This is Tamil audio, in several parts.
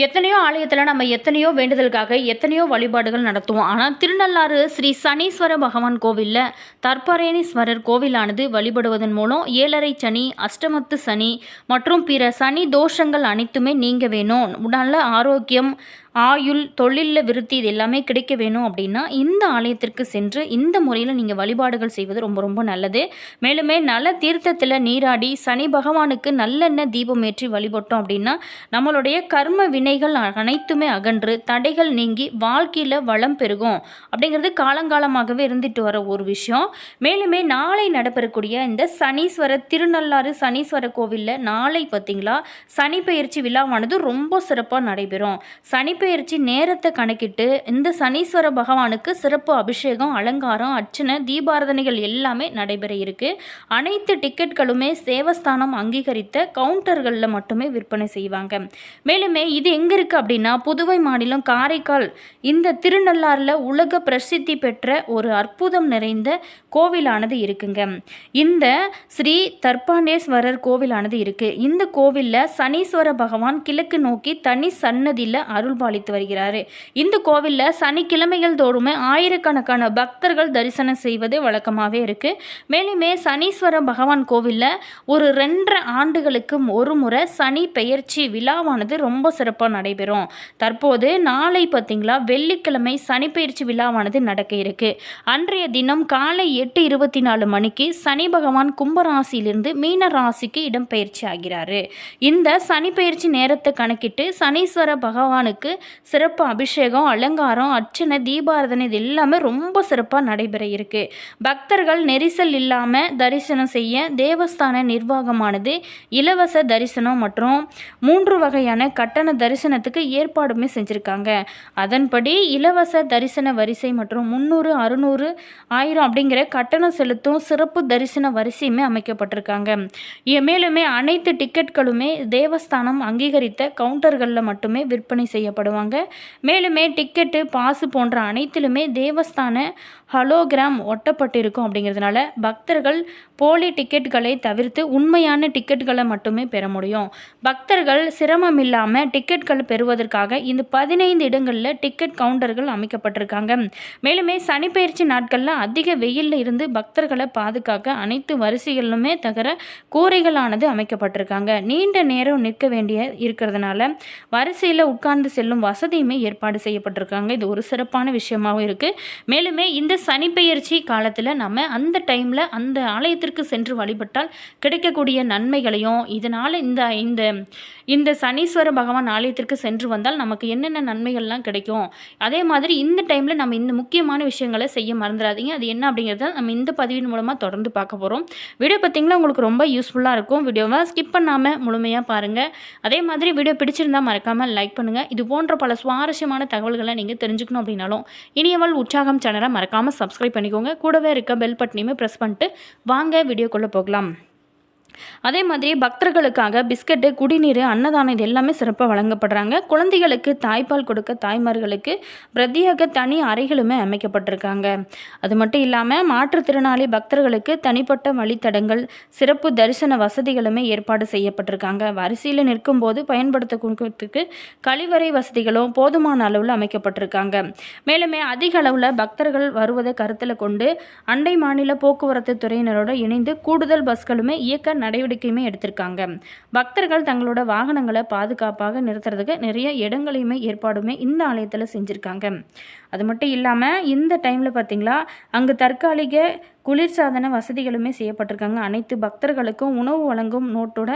எத்தனையோ ஆலயத்தில் நம்ம எத்தனையோ வேண்டுதலுக்காக எத்தனையோ வழிபாடுகள் நடத்துவோம். ஆனால் திருநள்ளாறு ஸ்ரீ சனீஸ்வர பகவான் கோவிலில் தர்ப்பரேணீஸ்வரர் கோவிலானது வழிபடுவதன் மூலம் 7.5 சனி, அஷ்டமத்து சனி மற்றும் பிற சனி தோஷங்கள் அனைத்துமே நீங்க வேணும், நல்ல ஆரோக்கியம், ஆயுள், தொழிலில் விருத்தி இது எல்லாமே கிடைக்க வேணும் அப்படின்னா இந்த ஆலயத்திற்கு சென்று இந்த முறையில் நீங்கள் வழிபாடுகள் செய்வது ரொம்ப ரொம்ப நல்லது. மேலுமே நல தீர்த்தத்தில் நீராடி சனி பகவானுக்கு நல்லெண்ணெய் தீபம் ஏற்றி வழிபட்டோம் அப்படின்னா நம்மளுடைய கர்ம வினைகள் அனைத்துமே அகன்று தடைகள் நீங்கி வாழ்க்கையில் வளம் பெருகும் அப்படிங்கிறது காலங்காலமாகவே இருந்துட்டு வர ஒரு விஷயம். மேலுமே நாளை நடைபெறக்கூடிய இந்த சனீஸ்வரர் திருநள்ளாறு சனீஸ்வரர் கோவிலில் நாளை பார்த்தீங்களா சனி பெயர்ச்சி விழாவானது ரொம்ப சிறப்பாக நடைபெறும். சனி பெயர்ச்சி நேரத்தை கணக்கிட்டு இந்த சனீஸ்வர பகவானுக்கு சிறப்பு அபிஷேகம், அலங்காரம், அர்ச்சனை, தீபாராதனைகள் எல்லாமே நடைபெற இருக்கு. அனைத்து டிக்கெட்களுமே தேவஸ்தானம் அங்கீகரித்த கவுண்டர்களில் மட்டுமே விற்பனை செய்வாங்க. மேலுமே இது எங்கே இருக்குது அப்படின்னா புதுவை மாநிலம் காரைக்கால் இந்த திருநள்ளாறில் உலக பிரசித்தி பெற்ற ஒரு அற்புதம் நிறைந்த கோவிலானது இருக்குங்க. இந்த ஸ்ரீ தர்ப்பாண்டேஸ்வரர் கோவிலானது இருக்கு. இந்த கோவிலில் சனீஸ்வர பகவான் கிழக்கு நோக்கி தனி சன்னதியில் அருள்பாலித்து வருகிறாரு. இந்த கோவிலில் சனிக்கிழமைகள் தோறுமே ஆயிரக்கணக்கான பக்தர்கள் தரிசனம் செய்வது வழக்கமாகவே இருக்கு. மேலுமே சனீஸ்வர பகவான் கோவிலில் ஒரு 2.5 ஆண்டுகளுக்கு ஒரு முறை சனி பெயர்ச்சி விழாவானது ரொம்ப சிறப்பாக நடைபெறும். தற்போது நாளை பார்த்தீங்களா வெள்ளிக்கிழமை சனி பெயர்ச்சி விழாவானது நடக்க இருக்கு. அன்றைய தினம் காலை 8:24 மணிக்கு சனி பகவான் கும்பராசியிலிருந்து மீன ராசிக்கு இடம்பெயர்ச்சி ஆகிறாரு. இந்த சனி பெயர்ச்சி நேரத்தை கணக்கிட்டு சனீஸ்வர பகவானுக்கு சிறப்பு அபிஷேகம், அலங்காரம், அர்ச்சனை, தீபாராதனை இது எல்லாமே ரொம்ப சிறப்பாக நடைபெற இருக்கு. பக்தர்கள் நெரிசல் இல்லாமல் தரிசனம் செய்ய தேவஸ்தான நிர்வாகமானது இலவச தரிசனம் மற்றும் 3 வகையான கட்டண தரிசனத்துக்கு ஏற்பாடுமே செஞ்சுருக்காங்க. அதன்படி இலவச தரிசன வரிசை மற்றும் 300, 600, 1000 அப்படிங்கிற கட்டணம் செலுத்தும் சிறப்பு தரிசன வரிசையுமே அமைக்கப்பட்டிருக்காங்க. மேலுமே அனைத்து டிக்கெட்களுமே தேவஸ்தானம் அங்கீகரித்த கவுண்டர்களில் மட்டுமே விற்பனை செய்யப்படுவாங்க. மேலுமே டிக்கெட்டு, பாசு போன்ற அனைத்திலுமே தேவஸ்தான ஹலோகிராம் ஒட்டப்பட்டிருக்கும். அப்படிங்கிறதுனால பக்தர்கள் போலி டிக்கெட்டுகளை தவிர்த்து உண்மையான டிக்கெட்டுகளை மட்டுமே பெற முடியும். பக்தர்கள் சிரமம் இல்லாமல் டிக்கெட்கள் பெறுவதற்காக இந்த 15 இடங்களில் டிக்கெட் கவுண்டர்கள் அமைக்கப்பட்டிருக்காங்க. மேலுமே சனிப்பெயர்ச்சி நாட்களில் அதிக வெயிலில் இருந்து பக்தர்களை பாதுகாக்க அனைத்து வரிசைகளிலுமே தவிர கூரைகளானது அமைக்கப்பட்டிருக்காங்க. நீண்ட நேரம் நிற்க வேண்டிய இருக்கிறதுனால வரிசையில் உட்கார்ந்து செல்லும் வசதியுமே ஏற்பாடு செய்யப்பட்டிருக்காங்க. இது ஒரு சிறப்பான விஷயமாகவும் இருக்குது. மேலுமே இந்த சனிப்பெயர்ச்சி காலத்தில் நம்ம அந்த டைமில் அந்த ஆலயத்திற்கு சென்று வழிபட்டால் கிடைக்கக்கூடிய நன்மைகளையும் இதனால் இந்த சனீஸ்வர பகவான் ஆலயத்திற்கு சென்று வந்தால் நமக்கு என்னென்ன நன்மைகள்லாம் கிடைக்கும், அதே மாதிரி இந்த டைமில் நம்ம இந்த முக்கியமான விஷயங்களை செய்ய மறந்துடாதீங்க. அது என்ன அப்படிங்கிறத நம்ம இந்த பதிவின் மூலமாக தொடர்ந்து பார்க்க போகிறோம். வீடியோ பார்த்திங்கன்னா உங்களுக்கு ரொம்ப யூஸ்ஃபுல்லாக இருக்கும். வீடியோவை ஸ்கிப் பண்ணாமல் முழுமையாக பாருங்கள். அதே மாதிரி வீடியோ பிடிச்சிருந்தால் மறக்காமல் லைக் பண்ணுங்கள். இது போன்ற பல சுவாரஸ்யமான தகவல்களை நீங்கள் தெரிஞ்சுக்கணும் அப்படின்னாலும் இனியவள் உற்சாகம் சேனலை மறக்காமல் சப்ஸ்கிரைப் பண்ணிக்கோங்க. கூடவே இருக்க பெல் பட்டனையுமே ப்ரெஸ் பண்ணிட்டு வாங்க வீடியோக்குள்ளே போகலாம். அதே மாதிரி பக்தர்களுக்காக பிஸ்கட்டு, குடிநீர், அன்னதானம் இது எல்லாமே சிறப்பாக வழங்கப்படுறாங்க. குழந்தைகளுக்கு தாய்ப்பால் கொடுக்க தாய்மார்களுக்கு பிரத்யேக தனி அறைகளுமே அமைக்கப்பட்டிருக்காங்க. அது மட்டும் இல்லாமல் மாற்றுத்திறனாளி பக்தர்களுக்கு தனிப்பட்ட வழித்தடங்கள், சிறப்பு தரிசன வசதிகளுமே ஏற்பாடு செய்யப்பட்டிருக்காங்க. வரிசையில் நிற்கும் போது பயன்படுத்தக்கூடிய கழிவறை வசதிகளும் போதுமான அளவில் அமைக்கப்பட்டிருக்காங்க. மேலுமே அதிக அளவில் பக்தர்கள் வருவதை கருத்தில் கொண்டு அண்டை மாநில போக்குவரத்து துறையினரோடு இணைந்து கூடுதல் பஸ்களுமே இயக்க நடவடிக்கையுமே எடுத்திருக்காங்க. பக்தர்கள் தங்களோட வாகனங்களை பாதுகாப்பாக நிறுத்துறதுக்கு நிறைய இடங்களையுமே ஏற்பாடுமே இந்த ஆலயத்தில் செஞ்சுருக்காங்க. அது மட்டும் இல்லாமல் இந்த டைமில் பார்த்திங்களா அங்கே தற்காலிக குளிர்சாதன வசதிகளுமே செய்யப்பட்டிருக்காங்க. அனைத்து பக்தர்களுக்கும் உணவு வழங்கும் நோட்டோட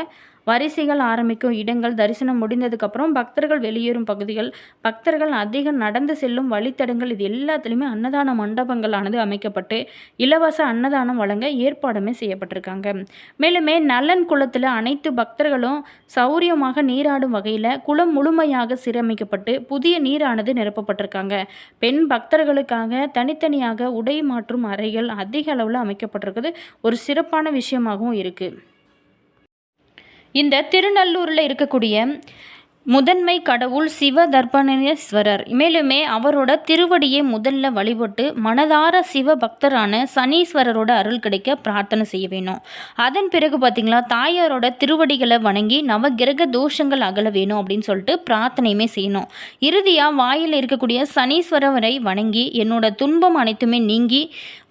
வரிசைகள் ஆரம்பிக்கும் இடங்கள், தரிசனம் முடிந்ததுக்கப்புறம் பக்தர்கள் வெளியேறும் பகுதிகள், பக்தர்கள் அதிகம் நடந்து செல்லும் வழித்தடங்கள் இது எல்லாத்துலேயுமே அன்னதான மண்டபங்களானது அமைக்கப்பட்டு இலவச அன்னதானம் வழங்க ஏற்பாடுமே செய்யப்பட்டிருக்காங்க. மேலுமே நலன் குளத்தில் அனைத்து பக்தர்களும் சௌரியமாக நீராடும் வகையில் குளம் முழுமையாக சீரமைக்கப்பட்டு புதிய நீரானது நிரப்பப்பட்டிருக்காங்க. பெண் பக்தர்களுக்காக தனித்தனியாக உடை மாற்றும் அறைகள் அதிக அளவில் அமைக்கப்பட்டிருக்குது. ஒரு சிறப்பான விஷயமாகவும் இருக்குது. இந்த திருநள்ளூரில் இருக்கக்கூடிய முதன்மை கடவுள் சிவ தர்ப்பணேஸ்வரர். மேலுமே அவரோட திருவடியை முதல்ல வழிபட்டு மனதார சிவ பக்தரான சனீஸ்வரரோட அருள் கிடைக்க பிரார்த்தனை செய்ய வேணும். அதன் பிறகு பார்த்திங்களா தாயாரோட திருவடிகளை வணங்கி நவகிரக தோஷங்கள் அகல வேணும் அப்படின்னு சொல்லிட்டு பிரார்த்தனையுமே செய்யணும். இறுதியாக வாயில் இருக்கக்கூடிய சனீஸ்வரரை வணங்கி என்னோட துன்பம் அனைத்துமே நீங்கி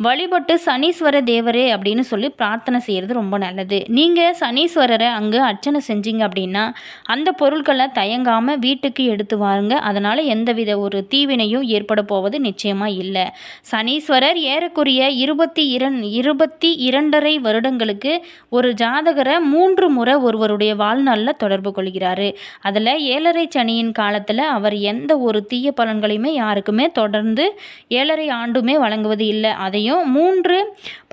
வழிபட்டு சனீஸ்வர தேவரே அப்படின்னு சொல்லி பிரார்த்தனை செய்கிறது ரொம்ப நல்லது. நீங்கள் சனீஸ்வரரை அங்கே அர்ச்சனை செஞ்சீங்க அப்படின்னா அந்த பொருட்களை தயங்காமல் வீட்டுக்கு எடுத்து வாருங்க. அதனால் எந்தவித ஒரு தீவினையும் ஏற்பட போவது நிச்சயமாக இல்லை. சனீஸ்வரர் ஏறக்குறைய 22.5 வருடங்களுக்கு ஒரு ஜாதகரை 3 முறை ஒருவருடைய வாழ்நாளில் தொடர்பு கொள்கிறாரு. அதில் 7.5 சனியின் காலத்தில் அவர் எந்த ஒரு தீய பலன்களையுமே யாருக்குமே தொடர்ந்து 7.5 ஆண்டுமே வழங்குவது இல்லை. அதையும் 3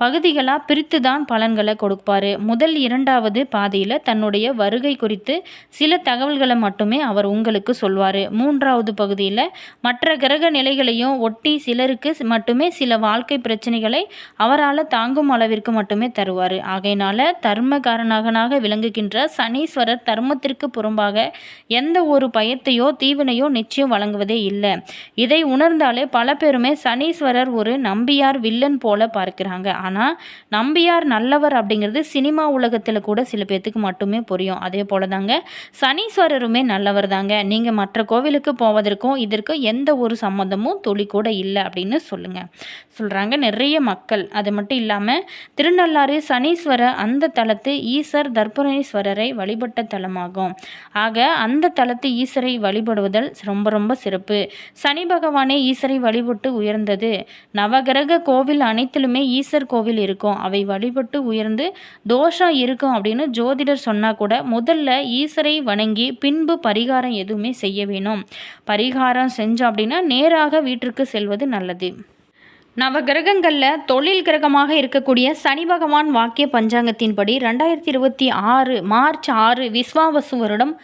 பகுதிகளாக பிரித்து தான் பலன்களை கொடுப்பார். முதல் 2வது பாதியில் தன்னுடைய வருகை குறித்து சில தகவல்களை மட்டுமே அவர் உங்களுக்கு சொல்வார். 3வது பகுதியில் மற்ற கிரக நிலைகளையும் ஒட்டி சிலருக்கு மட்டுமே சில வாழ்க்கை பிரச்சனைகளை அவரால் தாங்கும் அளவிற்கு மட்டுமே தருவார். ஆகையினால தர்மகாரனாக விளங்குகின்ற சனீஸ்வரர் தர்மத்திற்கு புறம்பாக எந்த ஒரு பயத்தையோ தீவினையோ நிச்சயம் வழங்குவதே இல்லை. இதை உணர்ந்தாலே பல பேருமே சனீஸ்வரர் ஒரு நம்பியார் வில்லன் போல பார்க்கிறாங்க. ஆனால் நம்பியார் நல்லவர் அப்படிங்கிறது சினிமா உலகத்தில் கூட சில பேர்த்துக்கு மட்டுமே புரியும். அதே போல தாங்க சனீஸ்வரருமே நல்லவர் தாங்க. நீங்கள் மற்ற கோவிலுக்கு போவதற்கும் இதற்கும் எந்த ஒரு சம்மந்தமும் துளி கூட இல்லை அப்படின்னு சொல்கிறாங்க நிறைய மக்கள். அது மட்டும் இல்லாமல் திருநள்ளாறு சனீஸ்வர அந்த தலத்து ஈசர் தர்ப்பணேஸ்வரரை வழிபட்ட தலமாகும். ஆக அந்த தலத்து ஈசரை வழிபடுவதல் ரொம்ப ரொம்ப சிறப்பு. சனி பகவானே ஈசரை வழிபட்டு உயர்ந்தது. நவகிரக கோவில் அனைத்திலுமே ஈசர் கோவில் இருக்கும். அவை வழிபட்டு உயர்ந்து தோஷம் இருக்கும் அப்படின்னு ஜோதிடர் சொன்னால் கூட முதல்ல ஈசரை வணங்கி பின்பு பரிகாரம் எதுவுமே செய்ய வேணும். பரிகாரம் செஞ்சோம் அப்படின்னா நேராக வீட்டிற்கு செல்வது நல்லது. நவகிரகங்களில் தொழில் கிரகமாக இருக்கக்கூடிய சனி பகவான் வாக்கிய பஞ்சாங்கத்தின்படி 2026 மார்ச் 6 விஸ்வாவசு வருடம்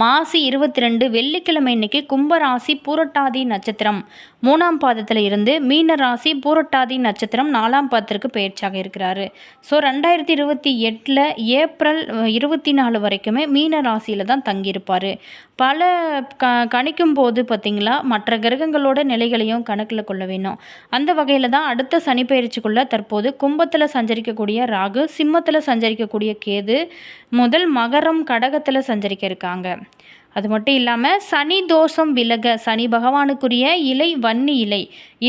மாசி 22 வெள்ளிக்கிழமை இன்னைக்கு கும்பராசி பூரட்டாதி நட்சத்திரம் 3ஆம் பாதத்தில் இருந்து மீன ராசி பூரட்டாதி நட்சத்திரம் 4ஆம் பாதத்திற்கு பெயர்ச்சியாக இருக்கிறாரு. ஸோ 2028 ஏப்ரல் 24 வரைக்குமே மீன ராசியில் தான் தங்கியிருப்பார். பல கணிக்கும் போது பார்த்திங்களா மற்ற கிரகங்களோட நிலைகளையும் கணக்கில் கொள்ள வேணும். அந்த வகையில் தான் அடுத்த சனி பெயர்ச்சிக்குள்ளே தற்போது கும்பத்தில் சஞ்சரிக்கக்கூடிய ராகு, சிம்மத்தில் சஞ்சரிக்கக்கூடிய கேது, முதல் மகரம் கடகத்தில் சஞ்சரிக்க இருக்காங்க. அது மட்டும் இல்லாமல் சனி தோஷம் விலக சனி பகவானுக்குரிய இலை வன்னி இலை,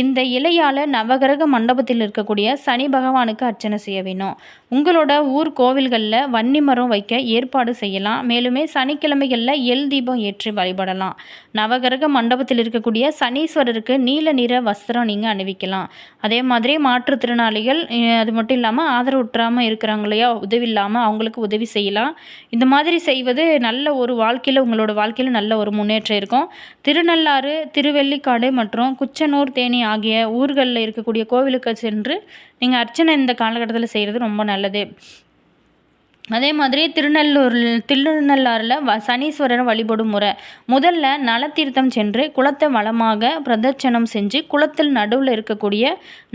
இந்த இலையால் நவகிரக மண்டபத்தில் இருக்கக்கூடிய சனி பகவானுக்கு அர்ச்சனை செய்ய வேணும். உங்களோட ஊர் கோவில்களில் வன்னி மரம் வைக்க ஏற்பாடு செய்யலாம். மேலுமே சனிக்கிழமைகளில் எல் தீபம் ஏற்றி வழிபடலாம். நவகிரக மண்டபத்தில் இருக்கக்கூடிய சனீஸ்வரருக்கு நீல நிற வஸ்திரம் நீங்கள் அணிவிக்கலாம். அதே மாதிரி மாற்றுத்திறனாளிகள் அது மட்டும் இல்லாமல் ஆதரவுற்றாமல் இருக்கிறாங்க இல்லையா, உதவி இல்லாமல் அவங்களுக்கு உதவி செய்யலாம். இந்த மாதிரி செய்வது நல்ல ஒரு வாழ்க்கையில் உங்களோட வாழ்க்கையில் நல்ல ஒரு முன்னேற்றம் இருக்கும். திருநள்ளாறு, திருவெள்ளிக்காடு மற்றும் குச்சனூர், தேனி ஆகிய ஊர்களில் இருக்கக்கூடிய கோவிலுக்கு சென்று நீங்கள் அர்ச்சனை இந்த காலகட்டத்தில் செய்கிறது ரொம்ப நல்லது. அதே மாதிரி திருநள்ளாறில் சனீஸ்வரரை வழிபடும் முறை, முதல்ல நலத்தீர்த்தம் சென்று குளத்தை வளமாக பிரதட்சணம் செஞ்சு குளத்தில் நடுவில் இருக்கக்கூடிய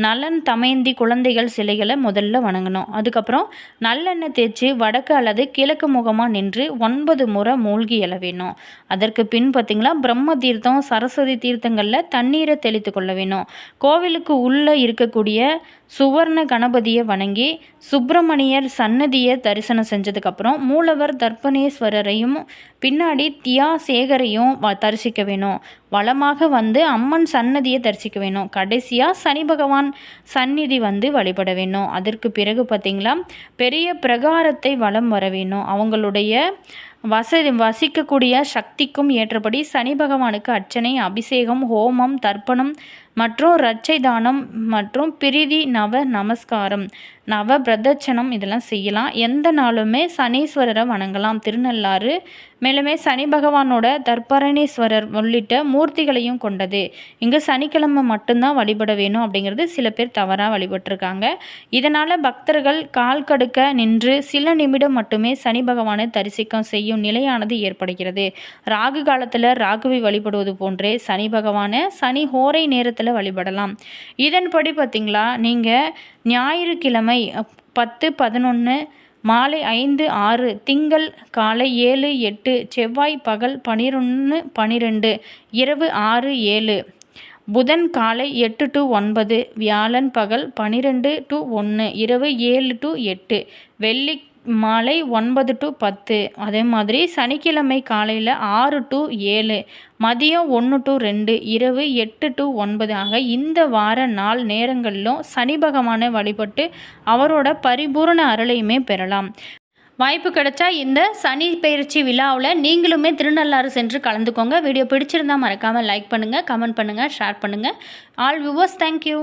நலன் தமயந்தி குழந்தைகள் சிலைகளை முதல்ல வணங்கணும். அதுக்கப்புறம் நல்லெண்ணெய் தேய்ச்சி வடக்கு அல்லது கிழக்கு முகமாக நின்று 9 முறை மூழ்கி எழ வேணும். அதற்கு பின் பார்த்திங்களா பிரம்ம தீர்த்தம், சரஸ்வதி தீர்த்தங்களில் தண்ணீரை தெளித்து கொள்ள வேணும். கோவிலுக்கு உள்ளே இருக்கக்கூடிய சுவர்ண கணபதியை வணங்கி சுப்பிரமணியர் சன்னதியை தரிசனம் செஞ்சதுக்கப்புறம் மூலவர் தர்ப்பணேஸ்வரரையும் பின்னாடி தியாசேகரையும் தரிசிக்க வேணும். வளமாக வந்து அம்மன் சன்னதியை தரிசிக்க வேணும். கடைசியாக சனி பகவான் சந்நிதி வந்து வழிபட வேணும். அதற்கு பிறகு பார்த்திங்களா பெரிய பிரகாரத்தை வலம் வர வேணும். அவங்களுடைய வசிக்கக்கூடிய சக்திக்கும் ஏற்றபடி சனி பகவானுக்கு அர்ச்சனை, அபிஷேகம், ஹோமம், தர்ப்பணம் மற்றும் ரட்சை தானம் மற்றும் பிரீதி நமஸ்காரம், நவ பிரதட்சணம் இதெல்லாம் செய்யலாம். எந்த நாளுமே சனீஸ்வரரை வணங்கலாம். திருநள்ளாறு மேலுமே சனி பகவானோட தர்ப்பரணேஸ்வரர் உள்ளிட்ட மூர்த்திகளையும் கொண்டது. இங்கே சனிக்கிழமை மட்டும்தான் வழிபட வேணும் அப்படிங்கிறது சில பேர் தவறாக வழிபட்டிருக்காங்க. இதனால் பக்தர்கள் கால் கடுக்க நின்று சில நிமிடம் மட்டுமே சனி பகவானை தரிசிக்க செய்யும் நிலையானது ஏற்படுகிறது. ராகு காலத்தில் ராகுவை வழிபடுவது போன்றே சனி பகவானை சனி ஹோரை நேரத்தில் வழிபடலாம். இதன்படி பார்த்திங்களா நீங்கள் ஞாயிற்றுக்கிழமை 10, 11 மாலை 5:06, திங்கள் காலை 7:08, செவ்வாய் பகல் 11:12, இரவு 6:07, புதன் காலை 8 to 9, வியாழன் பகல் 12 to 1, இரவு 7 to 8, வெள்ளி மாலை 9 to 10, அதே மாதிரி சனிக்கிழமை காலையில் 6 to 7, மதியம் 1 to 2, இரவு 8 to 9 ஆக இந்த வார நாள் நேரங்களிலும் சனி பகவானை வழிபட்டு அவரோட பரிபூரண அருளையுமே பெறலாம். வாய்ப்பு கிடைச்சா இந்த சனி பயிற்சி விழாவில் நீங்களுமே திருநள்ளாறு சென்று கலந்துக்கோங்க. வீடியோ பிடிச்சிருந்தால் மறக்காமல் லைக் பண்ணுங்கள், கமெண்ட் பண்ணுங்கள், ஷேர் பண்ணுங்கள். All viewers, thank you.